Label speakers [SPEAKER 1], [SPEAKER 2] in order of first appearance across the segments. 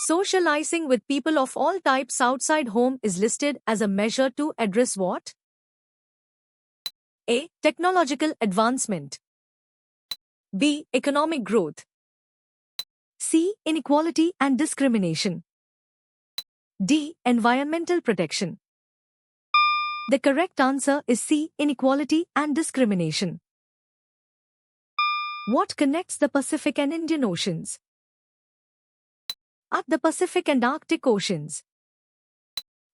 [SPEAKER 1] Socializing with people of all types outside home is listed as a measure to address what? A. Technological advancement. B. Economic growth. C. Inequality and discrimination. D. Environmental protection. The correct answer is C. Inequality and discrimination. What connects the Pacific and Indian Oceans? A. The Pacific and Arctic Oceans.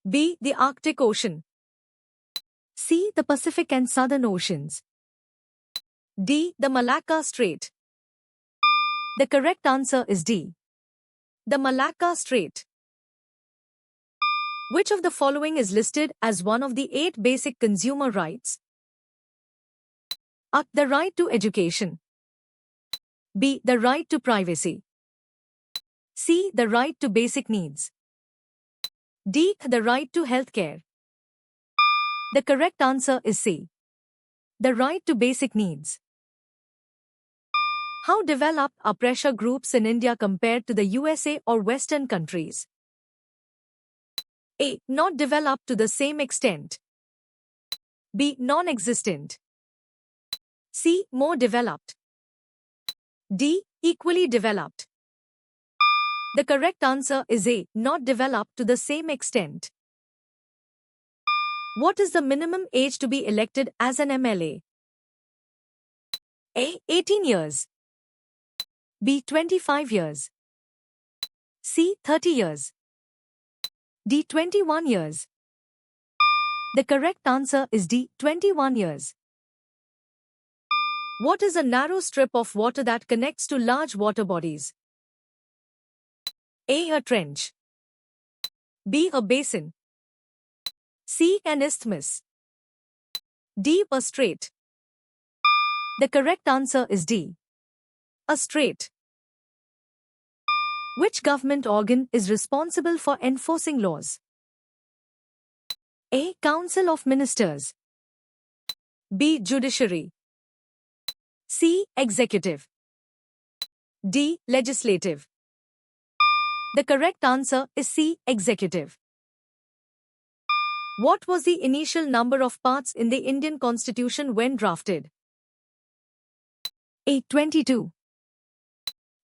[SPEAKER 1] B. The Arctic Ocean. C. The Pacific and Southern Oceans. D. The Malacca Strait. The correct answer is D. The Malacca Strait. Which of the following is listed as one of the 8 basic consumer rights? A. The right to education. B. The right to privacy. C. The right to basic needs. D. The right to health care. The correct answer is C. The right to basic needs. How developed are pressure groups in India compared to the USA or Western countries? A. Not developed to the same extent. B. Non-existent. C. More developed. D. Equally developed. The correct answer is A. Not developed to the same extent. What is the minimum age to be elected as an MLA? A. 18 years. B. 25 years. C. 30 years. D. 21 years. The correct answer is D. 21 years. What is a narrow strip of water that connects to large water bodies? A. A trench. B. A basin. C. An isthmus. D. A strait. The correct answer is D. A strait. Which government organ is responsible for enforcing laws? A. Council of Ministers. B. Judiciary. C. Executive. D. Legislative. The correct answer is C. Executive. What was the initial number of parts in the Indian Constitution when drafted? A. 22.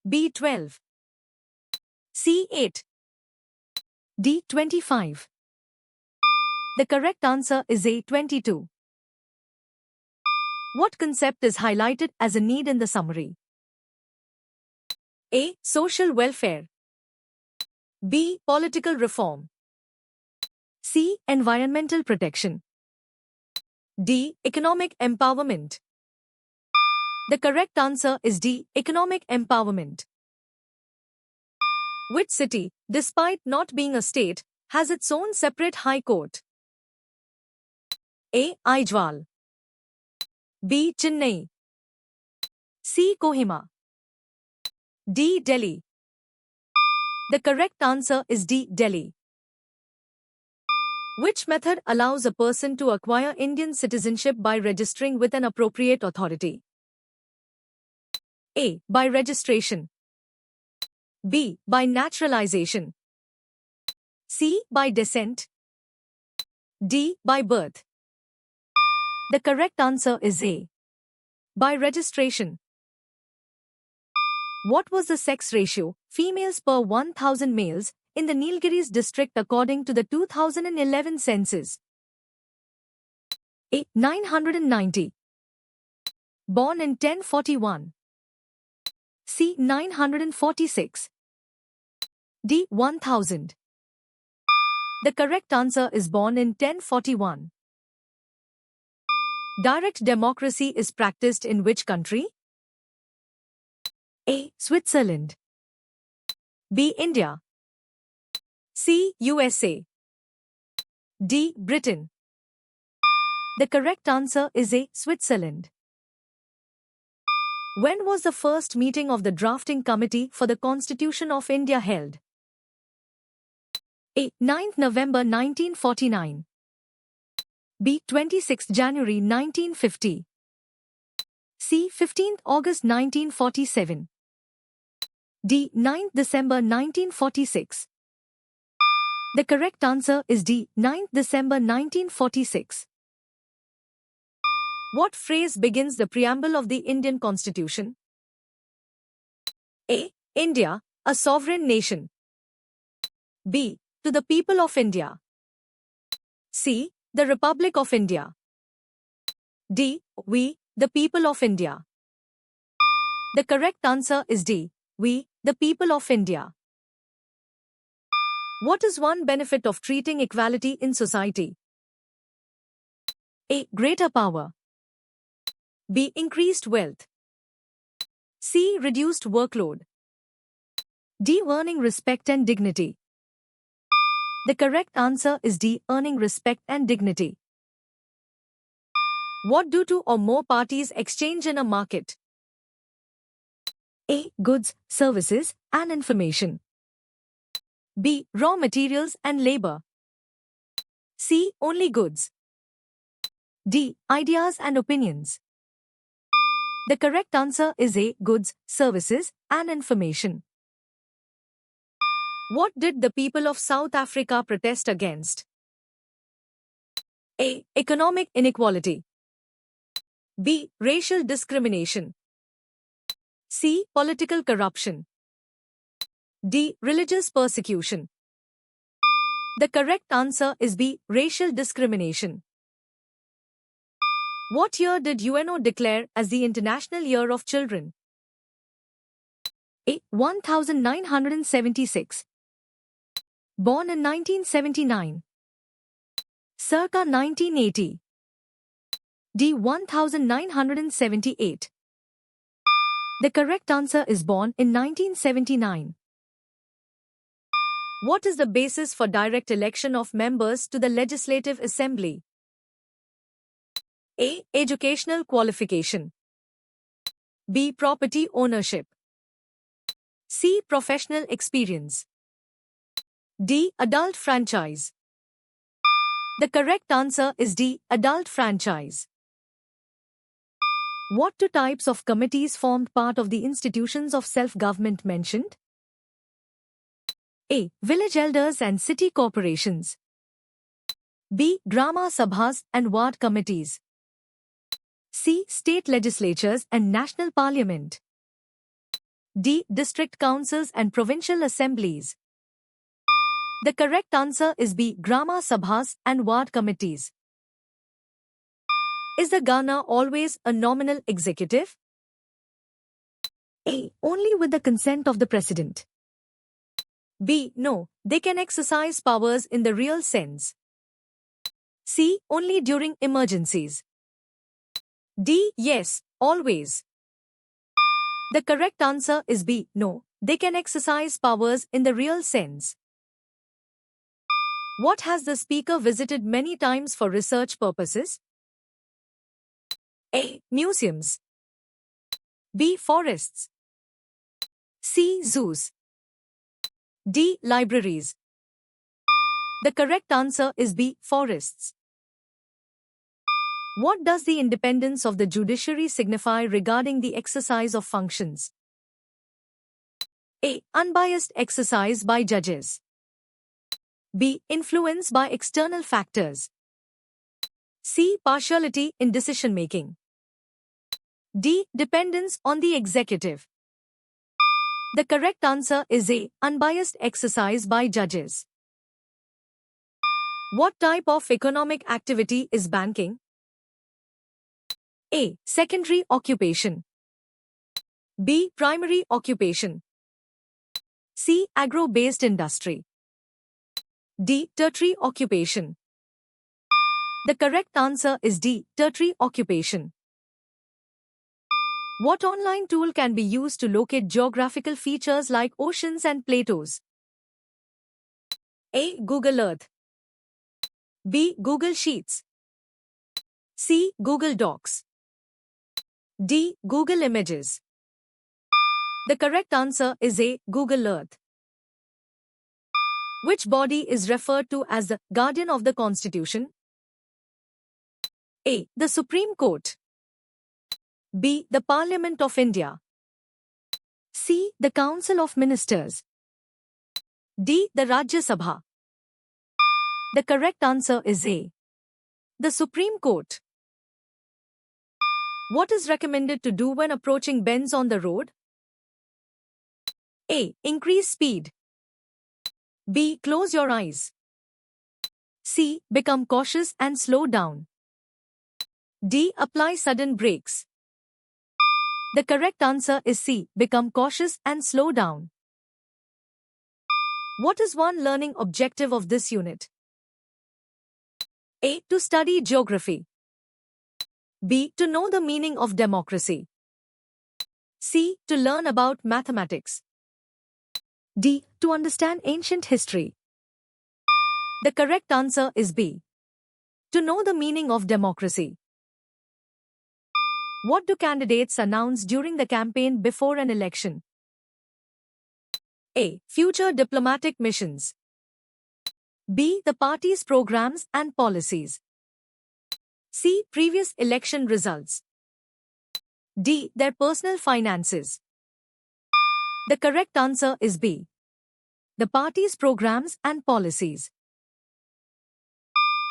[SPEAKER 1] B. 12. C. 8. D. 25. The correct answer is A. 22. What concept is highlighted as a need in the summary? A. Social welfare. B. Political reform. C. Environmental protection. D. Economic empowerment. The correct answer is D. Economic empowerment. Which city, despite not being a state, has its own separate high court? A. Aijwal. B. Chennai. C. Kohima. D. Delhi. The correct answer is D. Delhi. Which method allows a person to acquire Indian citizenship by registering with an appropriate authority? A. By registration. B. By naturalization. C. By descent. D. By birth. The correct answer is A. By registration. What was the sex ratio, females per 1,000 males, in the Nilgiris district according to the 2011 census? A. 990. Born in 1041. C. 946. D. 1000. The correct answer is born in 1041. Direct democracy is practiced in which country? A. Switzerland. B. India. C. USA. D. Britain. The correct answer is A. Switzerland. When was the first meeting of the drafting committee for the Constitution of India held? A. 9th November 1949. B. 26th January 1950. C. 15th August 1947. D. 9th December 1946. The correct answer is D. 9th December 1946. What phrase begins the preamble of the Indian Constitution? A. India, a sovereign nation. B. To the people of India. C. The Republic of India. D. We, the people of India. The correct answer is D. We, the people of India. What is one benefit of treating equality in society? A. Greater power. B. Increased wealth. C. Reduced workload. D. Earning respect and dignity. The correct answer is D. Earning respect and dignity. What do two or more parties exchange in a market? A. Goods, services, and information. B. Raw materials and labor. C. Only goods. D. Ideas and opinions. The correct answer is A. Goods, services, and information. What did the people of South Africa protest against? A. Economic inequality. B. Racial discrimination. C. Political corruption. D. Religious persecution. The correct answer is B. Racial discrimination. What year did UNO declare as the International Year of Children? A. 1976. Born in 1979. Circa 1980. D. 1978. The correct answer is born in 1979. What is the basis for direct election of members to the Legislative Assembly? A. Educational qualification. B. Property ownership. C. Professional experience. D. Adult franchise. The correct answer is D. Adult franchise. What two types of committees formed part of the institutions of self-government mentioned? A. Village elders and city corporations. B. Grama Sabhas and ward committees. C. State legislatures and national parliament. D. District councils and provincial assemblies. The correct answer is B. Grama Sabhas and ward committees. Is the Ghana always a nominal executive? A. Only with the consent of the president. B. No, they can exercise powers in the real sense. C. Only during emergencies. D. Yes, always. The correct answer is B. No, they can exercise powers in the real sense. What has the speaker visited many times for research purposes? A. Museums. B. Forests. C. Zoos. D. Libraries. The correct answer is B. Forests. What does the independence of the judiciary signify regarding the exercise of functions? A. Unbiased exercise by judges. B. Influence by external factors. C. Partiality in decision-making. D. Dependence on the executive. The correct answer is A. Unbiased exercise by judges. What type of economic activity is banking? A. Secondary occupation. B. Primary occupation. C. Agro-based industry. D. Tertiary occupation. The correct answer is D. Tertiary occupation. What online tool can be used to locate geographical features like oceans and plateaus? A. Google Earth. B. Google Sheets. C. Google Docs. D. Google Images. The correct answer is A. Google Earth. Which body is referred to as the guardian of the Constitution? A. The Supreme Court. B. The Parliament of India. C. The Council of Ministers. D. The Rajya Sabha. The correct answer is A. The Supreme Court. What is recommended to do when approaching bends on the road? A. Increase speed. B. Close your eyes. C. Become cautious and slow down. D. Apply sudden brakes. The correct answer is C. Become cautious and slow down. What is one learning objective of this unit? A. To study geography. B. To know the meaning of democracy. C. To learn about mathematics. D. To understand ancient history. The correct answer is B. To know the meaning of democracy. What do candidates announce during the campaign before an election? A. Future diplomatic missions. B. The party's programs and policies. C. Previous election results. D. Their personal finances. The correct answer is B. The party's programs and policies.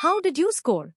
[SPEAKER 1] How did you score?